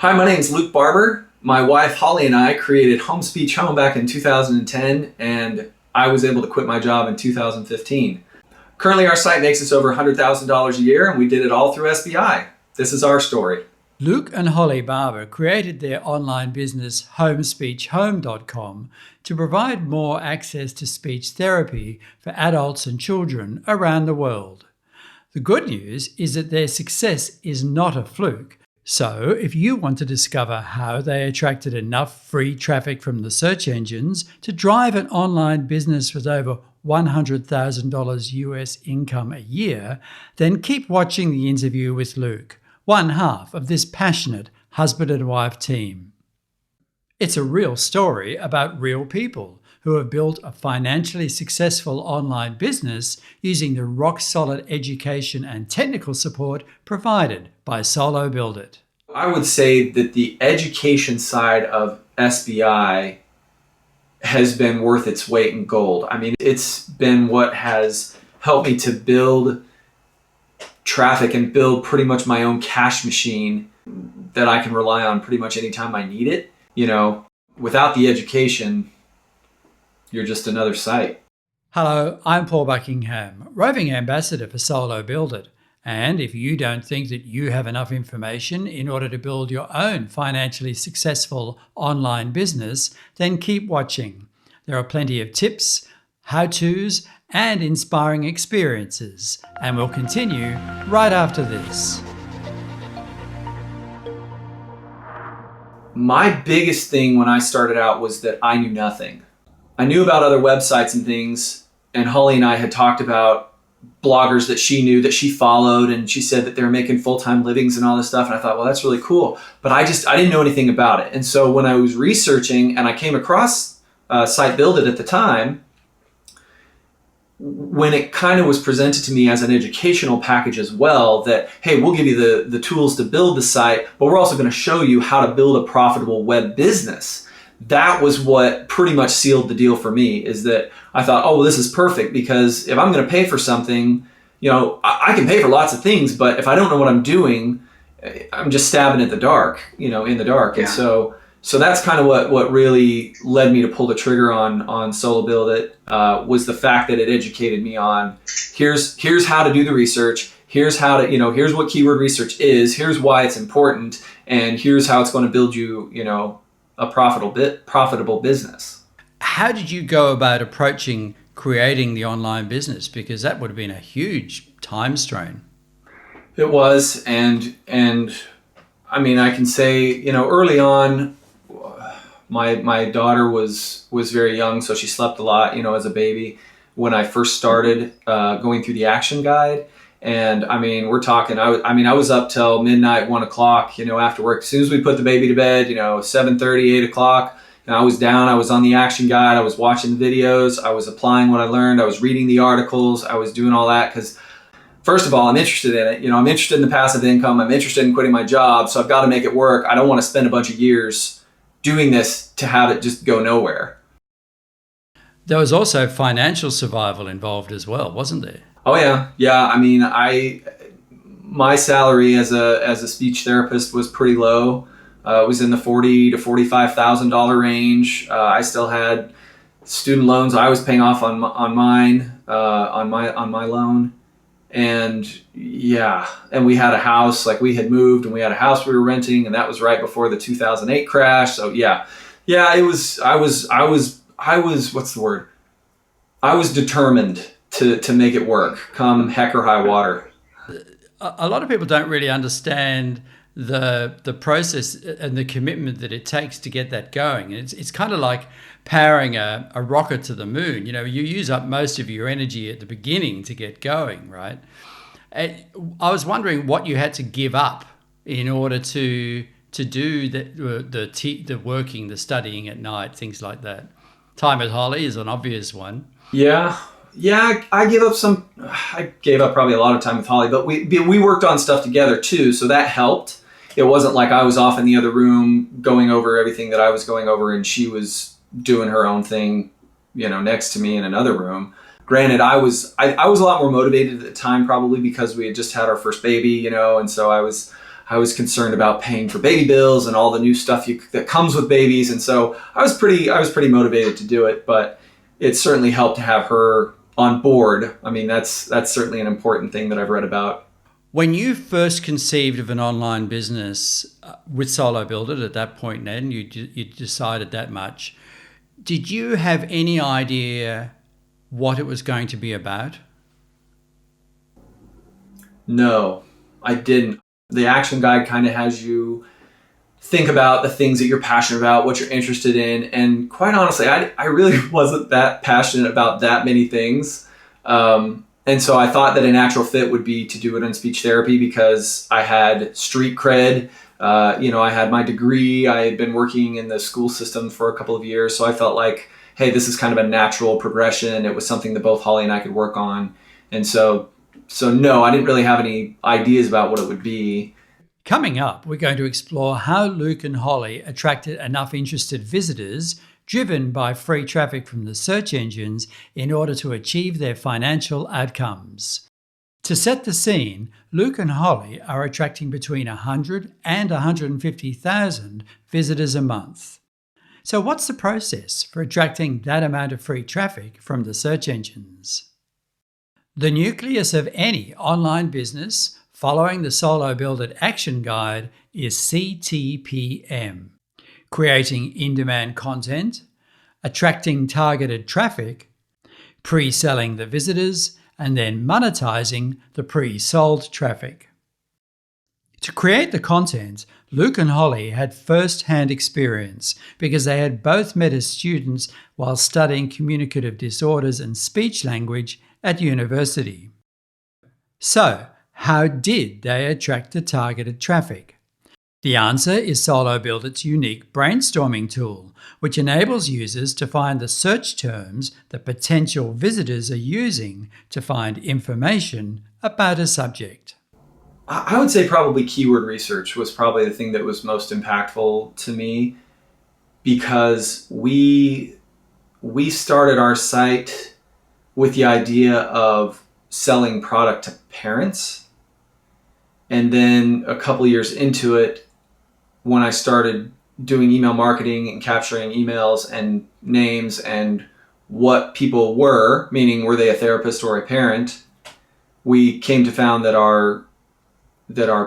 Hi, my name is Luke Barber. My wife Hollie and I created Home Speech Home back in 2010, and I was able to quit my job in 2015. Currently, our site makes us over $100,000 a year, and we did it all through SBI. This is our story. Luke and Hollie Barber created their online business homespeechhome.com to provide more access to speech therapy for adults and children around the world. The good news is that their success is not a fluke. So if you want to discover how they attracted enough free traffic from the search engines to drive an online business with over $100,000 US income a year, then keep watching the interview with Luke, one half of this passionate husband and wife team. It's a real story about real people who have built a financially successful online business using the rock-solid education and technical support provided by Solo Build It. I would say that the education side of SBI has been worth its weight in gold. I mean, it's been what has helped me to build traffic and build pretty much my own cash machine that I can rely on pretty much anytime I need it. You know, without the education, you're just another site. Hello, I'm Paul Buckingham, roving ambassador for Solo Build It. And if you don't think that you have enough information in order to build your own financially successful online business, then keep watching. There are plenty of tips, how-tos, and inspiring experiences, and we'll continue right after this. My biggest thing when I started out was that I knew nothing. I knew about other websites and things, and Hollie and I had talked about bloggers that she knew that she followed, and she said that they were making full-time livings and all this stuff, and I thought, well, that's really cool, but I didn't know anything about it. And so when I was researching and I came across Site Build It at the time, when it kind of was presented to me as an educational package as well, that, hey, we'll give you the tools to build the site, but we're also going to show you how to build a profitable web business. That was what pretty much sealed the deal for me, is that I thought, oh, well, this is perfect, because if I'm going to pay for something, you know, I can pay for lots of things, but if I don't know what I'm doing, I'm just stabbing at the dark, you know, in the dark. Yeah. And so that's kind of what really led me to pull the trigger on Solo Build It, was the fact that it educated me on here's how to do the research, here's how to, you know, here's what keyword research is, here's why it's important, and here's how it's going to build you, you know, a profitable business. How did you go about approaching creating the online business? Because that would have been a huge time strain. It was, and I mean, I can say, you know, early on, my daughter was very young, so she slept a lot, you know, as a baby when I first started going through the action guide. And I mean, we're talking, I was up till midnight, 1 o'clock, you know, after work. As soon as we put the baby to bed, you know, 7:30, 8 o'clock, and I was down, I was on the action guide, I was watching the videos, I was applying what I learned, I was reading the articles, I was doing all that, because first of all, I'm interested in it. You know, I'm interested in the passive income, I'm interested in quitting my job, so I've got to make it work. I don't want to spend a bunch of years doing this to have it just go nowhere. There was also financial survival involved as well, wasn't there? Oh yeah. I mean, my salary as a speech therapist was pretty low. It was in the $40,000 to $45,000 range. I still had student loans I was paying off on mine, on my loan, and yeah. And we had a house, like we had moved, and we had a house we were renting, and that was right before the 2008 crash. So yeah. It was. I was. What's the word? I was determined to make it work, come heck or high water. A lot of people don't really understand the process and the commitment that it takes to get that going. It's kind of like powering a rocket to the moon. You know, you use up most of your energy at the beginning to get going, right? And I was wondering what you had to give up in order to do the working, the studying at night, things like that. Time at Hollie is an obvious one. Yeah, I gave up probably a lot of time with Hollie, but we worked on stuff together too, so that helped. It wasn't like I was off in the other room going over everything that I was going over and she was doing her own thing, you know, next to me in another room. Granted, I was a lot more motivated at the time, probably because we had just had our first baby, you know, and so I was I was concerned about paying for baby bills and all the new stuff that comes with babies. And so I was pretty motivated to do it, but it certainly helped to have her on board. I mean, that's certainly an important thing that I've read about. When you first conceived of an online business with Solo Build It at that point, Ned, and you decided that much, did you have any idea what it was going to be about? No, I didn't. The action guide kind of has you think about the things that you're passionate about, what you're interested in. And quite honestly, I really wasn't that passionate about that many things. And so I thought that a natural fit would be to do it in speech therapy because I had street cred. I had my degree. I had been working in the school system for a couple of years. So I felt like, hey, this is kind of a natural progression. It was something that both Holly and I could work on. And so no, I didn't really have any ideas about what it would be. Coming up, we're going to explore how Luke and Hollie attracted enough interested visitors driven by free traffic from the search engines in order to achieve their financial outcomes. To set the scene, Luke and Hollie are attracting between 100 and 150,000 visitors a month. So what's the process for attracting that amount of free traffic from the search engines? The nucleus of any online business following the Solo Build It Action Guide is CTPM. Creating in-demand content, attracting targeted traffic, pre-selling the visitors, and then monetizing the pre-sold traffic. To create the content, Luke and Hollie had first-hand experience because they had both met as students while studying communicative disorders and speech language at university. So, how did they attract the targeted traffic? The answer is Solo Build It's unique brainstorming tool, which enables users to find the search terms that potential visitors are using to find information about a subject. I would say probably keyword research was probably the thing that was most impactful to me because we started our site with the idea of selling product to parents. And then a couple years into it, when I started doing email marketing and capturing emails and names and what people were, meaning were they a therapist or a parent, we came to found that our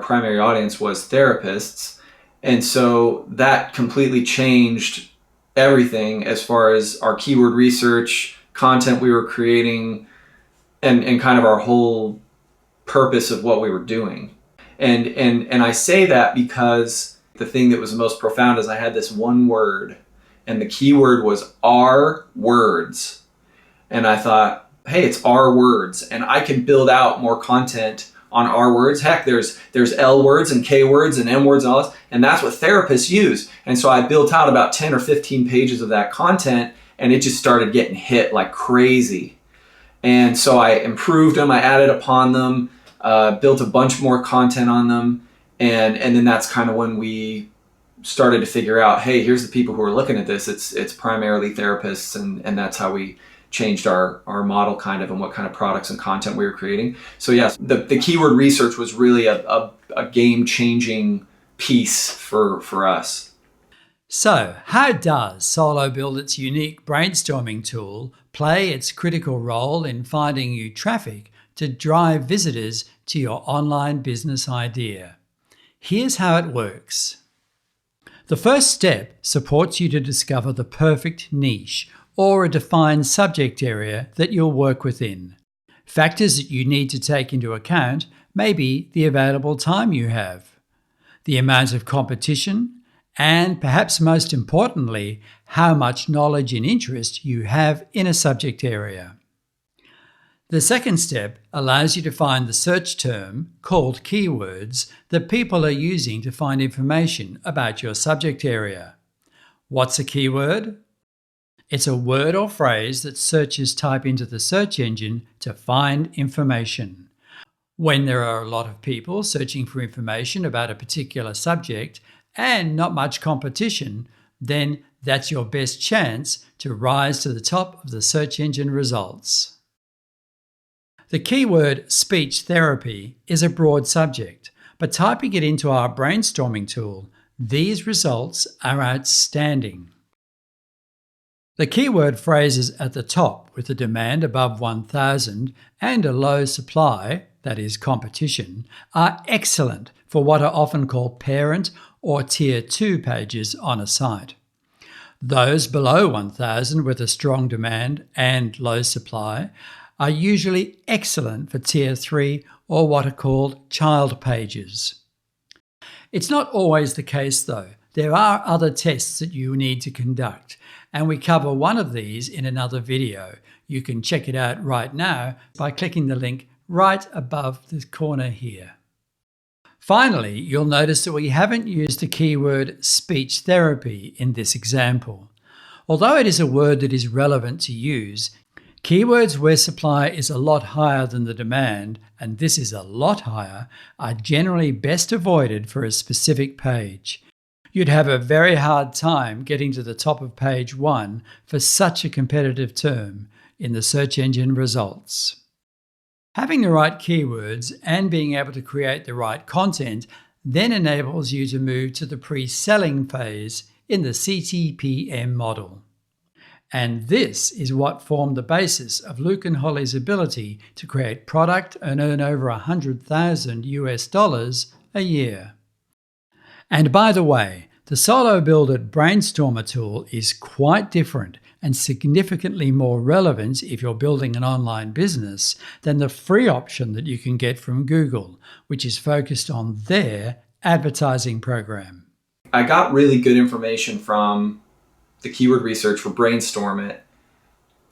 primary audience was therapists. And so that completely changed everything as far as our keyword research, content we were creating, and kind of our whole purpose of what we were doing. And I say that because the thing that was the most profound is I had this one word, and the keyword was our words. And I thought, hey, it's our words, and I can build out more content on our words. Heck, there's L words and K words and M words and all this, and that's what therapists use. And so I built out about 10 or 15 pages of that content, and it just started getting hit like crazy. And so I improved them, I added upon them, built a bunch more content on them. And then that's kind of when we started to figure out, hey, here's the people who are looking at this. It's primarily therapists, and that's how we changed our model kind of and what kind of products and content we were creating. So yes, the keyword research was really a game-changing piece for us. So, how does Solo Build It's unique brainstorming tool play its critical role in finding you traffic to drive visitors to your online business idea? Here's how it works. The first step supports you to discover the perfect niche or a defined subject area that you'll work within. Factors that you need to take into account may be the available time you have, the amount of competition, and perhaps most importantly, how much knowledge and interest you have in a subject area. The second step allows you to find the search term, called keywords, that people are using to find information about your subject area. What's a keyword? It's a word or phrase that searchers type into the search engine to find information. When there are a lot of people searching for information about a particular subject and not much competition, then that's your best chance to rise to the top of the search engine results. The keyword speech therapy is a broad subject, but typing it into our brainstorming tool, these results are outstanding. The keyword phrases at the top with a demand above 1,000 and a low supply, that is competition, are excellent for what are often called parent or tier 2 pages on a site. Those below 1,000 with a strong demand and low supply are usually excellent for tier 3 or what are called child pages. It's not always the case though. There are other tests that you need to conduct, and we cover one of these in another video. You can check it out right now by clicking the link right above the corner here. Finally, you'll notice that we haven't used the keyword speech therapy in this example. Although it is a word that is relevant to use, keywords where supply is a lot higher than the demand, and this is a lot higher, are generally best avoided for a specific page. You'd have a very hard time getting to the top of page 1 for such a competitive term in the search engine results. Having the right keywords and being able to create the right content then enables you to move to the pre-selling phase in the CTPM model. And this is what formed the basis of Luke and Hollie's ability to create product and earn over $100,000 a year. And by the way, the Solo Builder Brainstormer tool is quite different and significantly more relevant if you're building an online business than the free option that you can get from Google, which is focused on their advertising program. I got really good information from the keyword research for Brainstorm It.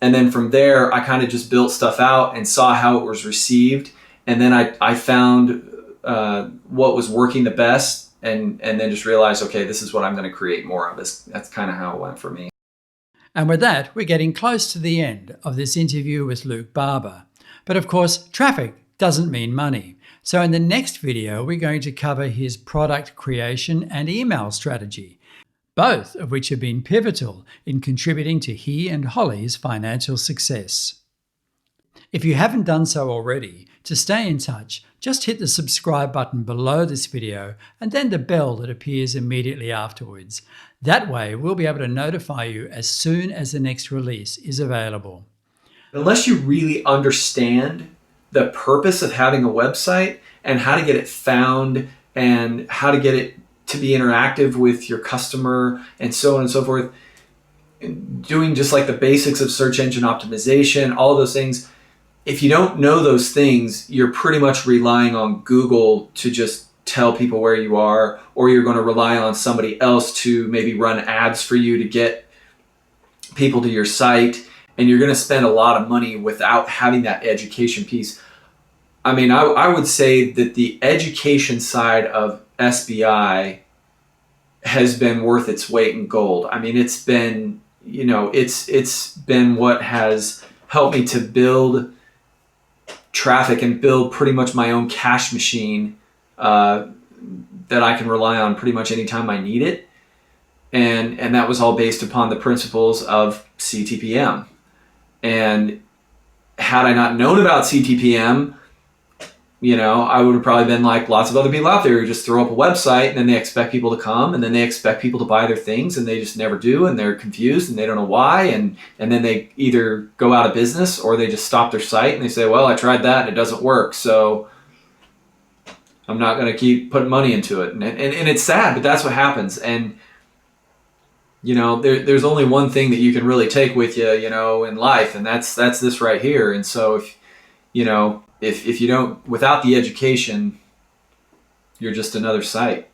And then from there, I kind of just built stuff out and saw how it was received. And then I found what was working the best and then just realized, okay, this is what I'm going to create more of. That's kind of how it went for me. And with that, we're getting close to the end of this interview with Luke Barber. But of course, traffic doesn't mean money. So in the next video, we're going to cover his product creation and email strategy, both of which have been pivotal in contributing to he and Hollie's financial success. If you haven't done so already, to stay in touch, just hit the subscribe button below this video and then the bell that appears immediately afterwards. That way, we'll be able to notify you as soon as the next release is available. Unless you really understand the purpose of having a website and how to get it found and how to get it to be interactive with your customer and so on and so forth, doing just like the basics of search engine optimization, all of those things, if you don't know those things, you're pretty much relying on Google to just tell people where you are, or you're going to rely on somebody else to maybe run ads for you to get people to your site, and you're going to spend a lot of money without having that education piece. I mean, I would say that the education side of SBI has been worth its weight in gold. I mean, it's been, it's been what has helped me to build traffic and build pretty much my own cash machine that I can rely on pretty much anytime I need it. And that was all based upon the principles of CTPM. And had I not known about CTPM, I would have probably been like lots of other people out there who just throw up a website and then they expect people to come and then they expect people to buy their things and they just never do and they're confused and they don't know why and then they either go out of business or they just stop their site and they say, well, I tried that and it doesn't work, so I'm not going to keep putting money into it. And it's sad, but that's what happens. And there's only one thing that you can really take with you, in life, and that's this right here. And so if you don't, without the education, you're just another site.